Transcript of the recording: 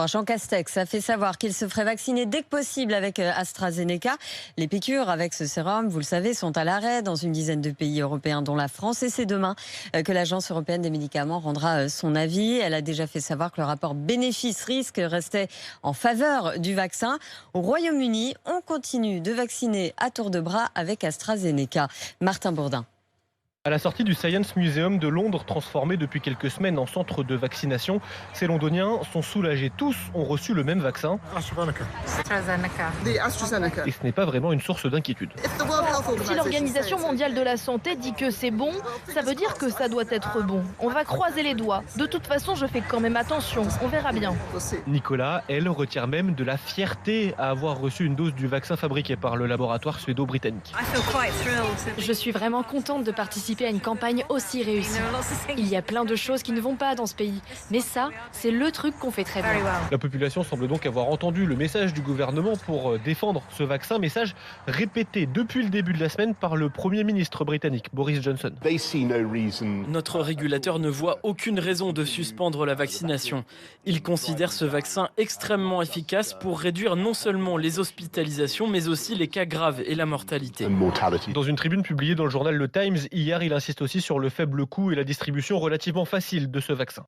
Jean Castex a fait savoir qu'il se ferait vacciner dès que possible avec AstraZeneca. Les piqûres avec ce sérum, vous le savez, sont à l'arrêt dans une dizaine de pays européens, dont la France. Et c'est demain que l'Agence européenne des médicaments rendra son avis. Elle a déjà fait savoir que le rapport bénéfice-risque restait en faveur du vaccin. Au Royaume-Uni, on continue de vacciner à tour de bras avec AstraZeneca. Martin Bourdin. À la sortie du Science Museum de Londres, transformé depuis quelques semaines en centre de vaccination, ces Londoniens sont soulagés. Tous ont reçu le même vaccin. Et ce n'est pas vraiment une source d'inquiétude. Si l'Organisation mondiale de la santé dit que c'est bon, ça veut dire que ça doit être bon. On va croiser les doigts. De toute façon, je fais quand même attention. On verra bien. Nicolas, elle, retire même de la fierté à avoir reçu une dose du vaccin fabriqué par le laboratoire suédo-britannique. Je suis vraiment contente de participer à une campagne aussi réussie. Il y a plein de choses qui ne vont pas dans ce pays, mais ça, c'est le truc qu'on fait très bien. La population semble donc avoir entendu le message du gouvernement pour défendre ce vaccin, message répété depuis le début de la semaine par le Premier ministre britannique, Boris Johnson. Notre régulateur ne voit aucune raison de suspendre la vaccination. Il considère ce vaccin extrêmement efficace pour réduire non seulement les hospitalisations, mais aussi les cas graves et la mortalité. Dans une tribune publiée dans le journal Le Times, hier, il insiste aussi sur le faible coût et la distribution relativement facile de ce vaccin.